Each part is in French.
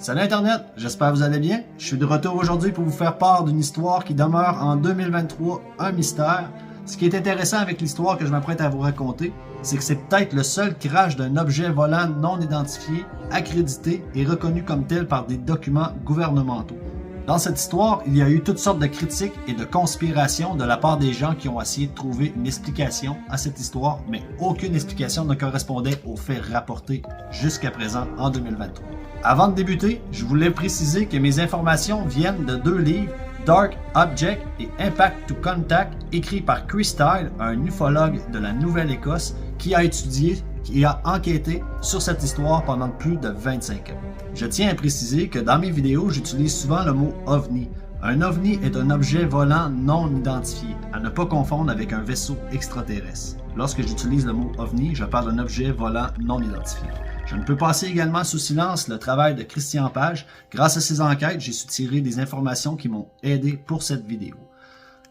Salut Internet, j'espère que vous allez bien. Je suis de retour aujourd'hui pour vous faire part d'une histoire qui demeure en 2023 un mystère. Ce qui est intéressant avec l'histoire que je m'apprête à vous raconter, c'est que c'est peut-être le seul crash d'un objet volant non identifié, accrédité et reconnu comme tel par des documents gouvernementaux. Dans cette histoire, il y a eu toutes sortes de critiques et de conspirations de la part des gens qui ont essayé de trouver une explication à cette histoire, mais aucune explication ne correspondait aux faits rapportés jusqu'à présent en 2023. Avant de débuter, je voulais préciser que mes informations viennent de deux livres, Dark Object et Impact to Contact, écrits par Chris Tyle, un ufologue de la Nouvelle-Écosse qui a étudié et a enquêté sur cette histoire pendant plus de 25 ans. Je tiens à préciser que dans mes vidéos, j'utilise souvent le mot OVNI. Un OVNI est un objet volant non identifié, à ne pas confondre avec un vaisseau extraterrestre. Lorsque j'utilise le mot OVNI, je parle d'un objet volant non identifié. Je ne peux passer également sous silence le travail de Christian Page. Grâce à ses enquêtes, j'ai su tirer des informations qui m'ont aidé pour cette vidéo.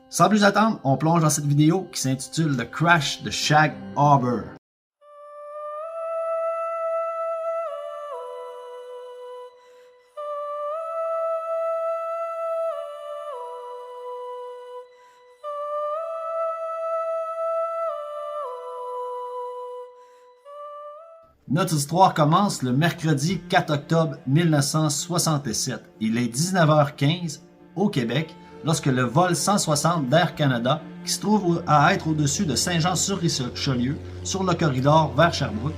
Sans plus attendre, on plonge dans cette vidéo qui s'intitule The Crash de Shag Harbor. Notre histoire commence le mercredi 4 octobre 1967. Il est 19h15 au Québec lorsque le vol 160 d'Air Canada, qui se trouve à être au-dessus de Saint-Jean-sur-Richelieu, sur le corridor vers Sherbrooke,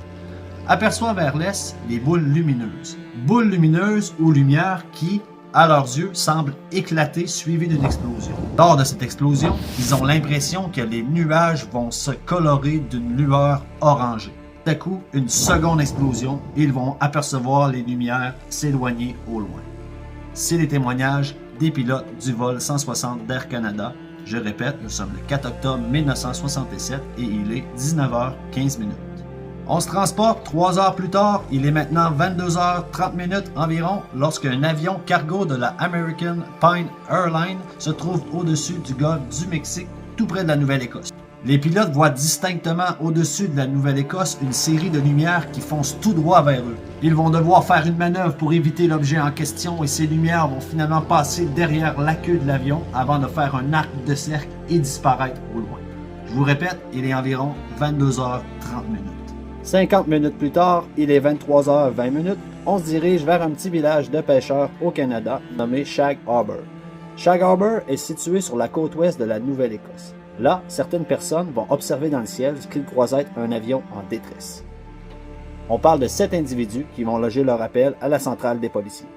aperçoit vers l'est les boules lumineuses. Boules lumineuses ou lumières qui, à leurs yeux, semblent éclater suivies d'une explosion. Lors de cette explosion, ils ont l'impression que les nuages vont se colorer d'une lueur orangée. Tout à coup, une seconde explosion et ils vont apercevoir les lumières s'éloigner au loin. C'est les témoignages des pilotes du vol 160 d'Air Canada. Je répète, nous sommes le 4 octobre 1967 et il est 19h15. On se transporte 3 heures plus tard, il est maintenant 22h30 environ lorsqu'un avion cargo de la American Pine Airlines se trouve au-dessus du golfe du Mexique, tout près de la Nouvelle-Écosse. Les pilotes voient distinctement au-dessus de la Nouvelle-Écosse une série de lumières qui foncent tout droit vers eux. Ils vont devoir faire une manœuvre pour éviter l'objet en question et ces lumières vont finalement passer derrière la queue de l'avion avant de faire un arc de cercle et disparaître au loin. Je vous répète, il est environ 22h30. 50 minutes plus tard, il est 23h20. On se dirige vers un petit village de pêcheurs au Canada nommé Shag Harbor. Shag Harbor est situé sur la côte ouest de la Nouvelle-Écosse. Là, certaines personnes vont observer dans le ciel ce qu'ils croient être un avion en détresse. On parle de 7 individus qui vont loger leur appel à la centrale des policiers.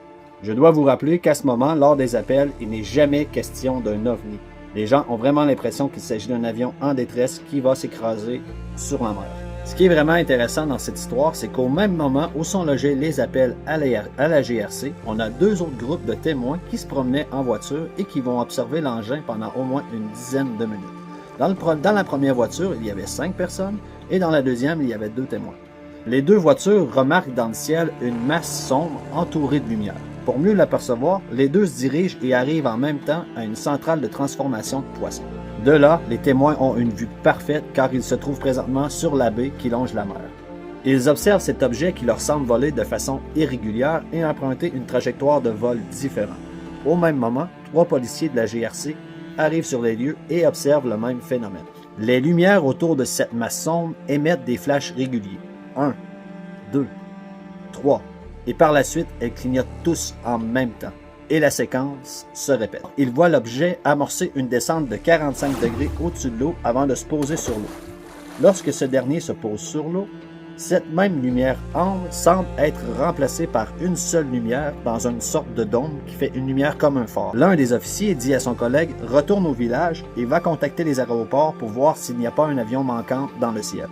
Je dois vous rappeler qu'à ce moment, lors des appels, il n'est jamais question d'un OVNI. Les gens ont vraiment l'impression qu'il s'agit d'un avion en détresse qui va s'écraser sur la mer. Ce qui est vraiment intéressant dans cette histoire, c'est qu'au même moment où sont logés les appels à la GRC, on a 2 autres groupes de témoins qui se promenaient en voiture et qui vont observer l'engin pendant au moins une dizaine de minutes. Dans la première voiture, il y avait 5 personnes et dans la deuxième, il y avait 2 témoins. Les 2 voitures remarquent dans le ciel une masse sombre entourée de lumière. Pour mieux l'apercevoir, les 2 se dirigent et arrivent en même temps à une centrale de transformation de poissons. De là, les témoins ont une vue parfaite car ils se trouvent présentement sur la baie qui longe la mer. Ils observent cet objet qui leur semble voler de façon irrégulière et emprunter une trajectoire de vol différente. Au même moment, 3 policiers de la GRC arrivent sur les lieux et observent le même phénomène. Les lumières autour de cette masse sombre émettent des flashs réguliers. 1, 2, 3. Et par la suite, elles clignotent tous en même temps. Et la séquence se répète. Ils voient l'objet amorcer une descente de 45 degrés au-dessus de l'eau avant de se poser sur l'eau. Lorsque ce dernier se pose sur l'eau, cette même lumière ambre semble être remplacée par une seule lumière dans une sorte de dôme qui fait une lumière comme un phare. L'un des officiers dit à son collègue « Retourne au village et va contacter les aéroports pour voir s'il n'y a pas un avion manquant dans le ciel. »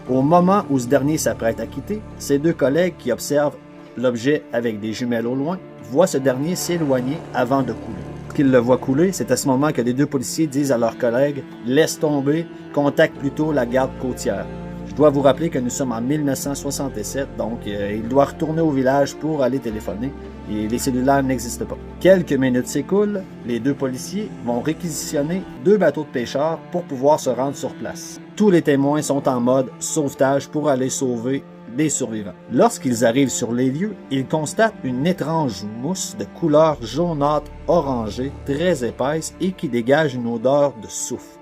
Au moment où ce dernier s'apprête à quitter, ses 2 collègues qui observent l'objet avec des jumelles au loin voient ce dernier s'éloigner avant de couler. Qu'ils le voient couler, c'est à ce moment que les 2 policiers disent à leurs collègues « Laisse tomber, contacte plutôt la garde côtière. » Je dois vous rappeler que nous sommes en 1967, donc il doit retourner au village pour aller téléphoner et les cellulaires n'existent pas. Quelques minutes s'écoulent, les 2 policiers vont réquisitionner 2 bateaux de pêcheurs pour pouvoir se rendre sur place. Tous les témoins sont en mode sauvetage pour aller sauver des survivants. Lorsqu'ils arrivent sur les lieux, ils constatent une étrange mousse de couleur jaunâtre orangée, très épaisse et qui dégage une odeur de soufre.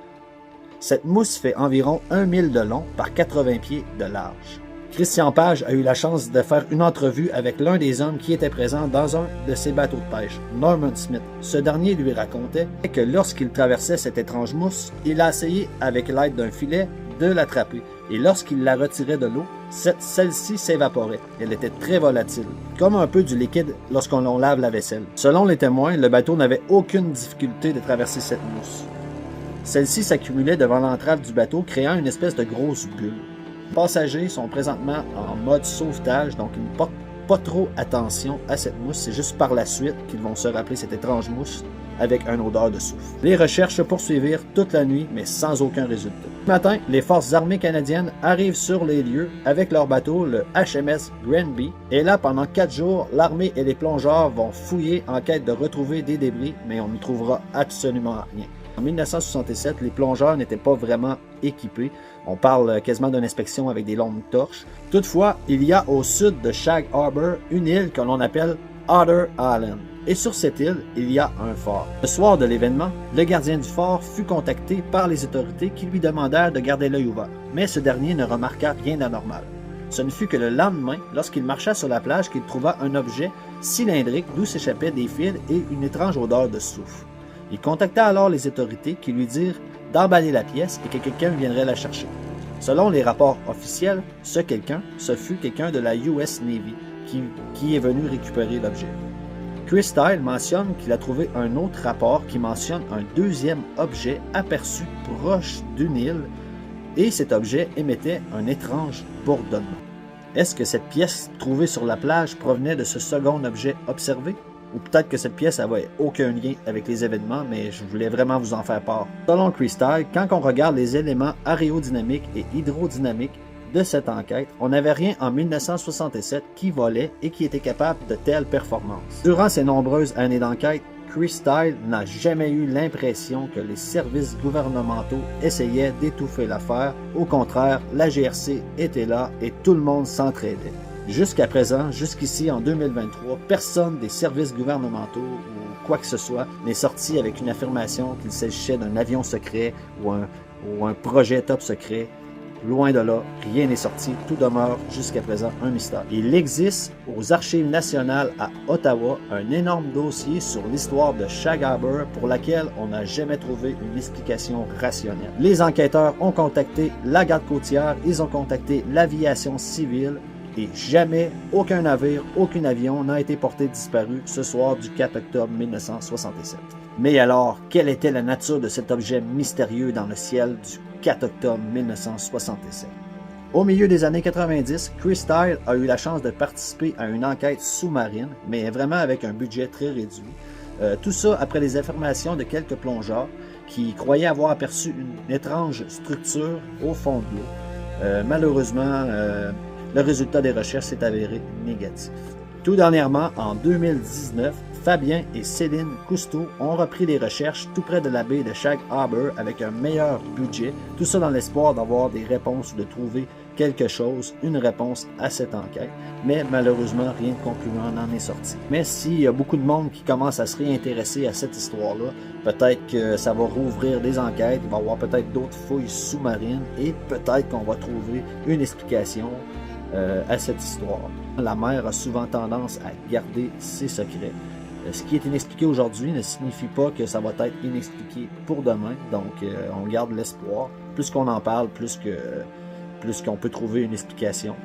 Cette mousse fait environ 1 mille de long par 80 pieds de large. Christian Page a eu la chance de faire une entrevue avec l'un des hommes qui était présent dans un de ces bateaux de pêche, Norman Smith. Ce dernier lui racontait que lorsqu'il traversait cette étrange mousse, il a essayé avec l'aide d'un filet de l'attraper et lorsqu'il la retirait de l'eau, celle-ci s'évaporait. Elle était très volatile, comme un peu du liquide lorsqu'on lave la vaisselle. Selon les témoins, le bateau n'avait aucune difficulté de traverser cette mousse. Celle-ci s'accumulait devant l'entrave du bateau, créant une espèce de grosse bulle. Les passagers sont présentement en mode sauvetage, donc ils ne portent pas trop attention à cette mousse. C'est juste par la suite qu'ils vont se rappeler cette étrange mousse avec une odeur de soufre. Les recherches se poursuivirent toute la nuit, mais sans aucun résultat. Ce matin, les forces armées canadiennes arrivent sur les lieux avec leur bateau, le HMS Granby. Et là, pendant 4 jours, l'armée et les plongeurs vont fouiller en quête de retrouver des débris, mais on ne trouvera absolument rien. En 1967, les plongeurs n'étaient pas vraiment équipés. On parle quasiment d'une inspection avec des longues torches. Toutefois, il y a au sud de Shag Harbor une île que l'on appelle Otter Island. Et sur cette île, il y a un fort. Le soir de l'événement, le gardien du fort fut contacté par les autorités qui lui demandèrent de garder l'œil ouvert. Mais ce dernier ne remarqua rien d'anormal. Ce ne fut que le lendemain, lorsqu'il marcha sur la plage, qu'il trouva un objet cylindrique d'où s'échappaient des fils et une étrange odeur de soufre. Il contacta alors les autorités qui lui dirent d'emballer la pièce et que quelqu'un viendrait la chercher. Selon les rapports officiels, ce fut quelqu'un de la US Navy qui est venu récupérer l'objet. Chris Style mentionne qu'il a trouvé un autre rapport qui mentionne un deuxième objet aperçu proche d'une île et cet objet émettait un étrange bourdonnement. Est-ce que cette pièce trouvée sur la plage provenait de ce second objet observé? Ou peut-être que cette pièce n'avait aucun lien avec les événements, mais je voulais vraiment vous en faire part. Selon Chris Style, quand on regarde les éléments aérodynamiques et hydrodynamiques de cette enquête, on n'avait rien en 1967 qui volait et qui était capable de telles performances. Durant ces nombreuses années d'enquête, Chris Style n'a jamais eu l'impression que les services gouvernementaux essayaient d'étouffer l'affaire. Au contraire, la GRC était là et tout le monde s'entraidait. Jusqu'à présent, jusqu'ici en 2023, personne des services gouvernementaux ou quoi que ce soit n'est sorti avec une affirmation qu'il s'agissait d'un avion secret ou un projet top secret. Loin de là, rien n'est sorti, tout demeure jusqu'à présent un mystère. Il existe aux Archives nationales à Ottawa un énorme dossier sur l'histoire de Shag Harbor pour laquelle on n'a jamais trouvé une explication rationnelle. Les enquêteurs ont contacté la garde côtière, ils ont contacté l'aviation civile, et jamais aucun navire, aucun avion n'a été porté disparu ce soir du 4 octobre 1967. Mais alors, quelle était la nature de cet objet mystérieux dans le ciel du 4 octobre 1967? Au milieu des années 90, Chris Style a eu la chance de participer à une enquête sous-marine, mais vraiment avec un budget très réduit. Tout ça après les affirmations de quelques plongeurs qui croyaient avoir aperçu une étrange structure au fond de l'eau. Malheureusement, le résultat des recherches s'est avéré négatif. Tout dernièrement, en 2019, Fabien et Céline Cousteau ont repris les recherches tout près de la baie de Shag Harbor avec un meilleur budget, tout ça dans l'espoir d'avoir des réponses, de trouver quelque chose, une réponse à cette enquête. Mais malheureusement, rien de concluant n'en est sorti. Mais s'il y a beaucoup de monde qui commence à se réintéresser à cette histoire-là, peut-être que ça va rouvrir des enquêtes, il va y avoir peut-être d'autres fouilles sous-marines et peut-être qu'on va trouver une explication à cette histoire. La mer a souvent tendance à garder ses secrets. Ce qui est inexpliqué aujourd'hui ne signifie pas que ça va être inexpliqué pour demain. Donc, on garde l'espoir. Plus qu'on en parle, plus qu'on peut trouver une explication.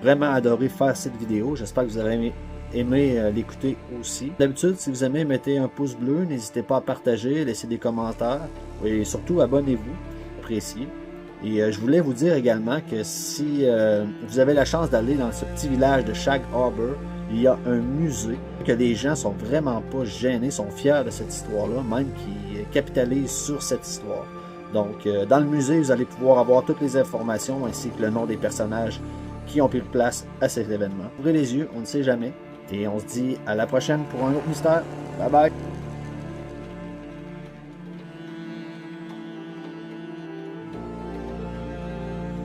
Vraiment adoré faire cette vidéo. J'espère que vous avez aimé l'écouter aussi. D'habitude, si vous aimez, mettez un pouce bleu. N'hésitez pas à partager, laisser des commentaires. Et surtout, abonnez-vous. Appréciez. Et je voulais vous dire également que si vous avez la chance d'aller dans ce petit village de Shag Harbor, il y a un musée que les gens sont vraiment pas gênés, sont fiers de cette histoire-là, même qui capitalisent sur cette histoire. Donc, dans le musée, vous allez pouvoir avoir toutes les informations ainsi que le nom des personnages qui ont pris place à cet événement. Ouvrez les yeux, on ne sait jamais. Et on se dit à la prochaine pour un autre mystère. Bye bye!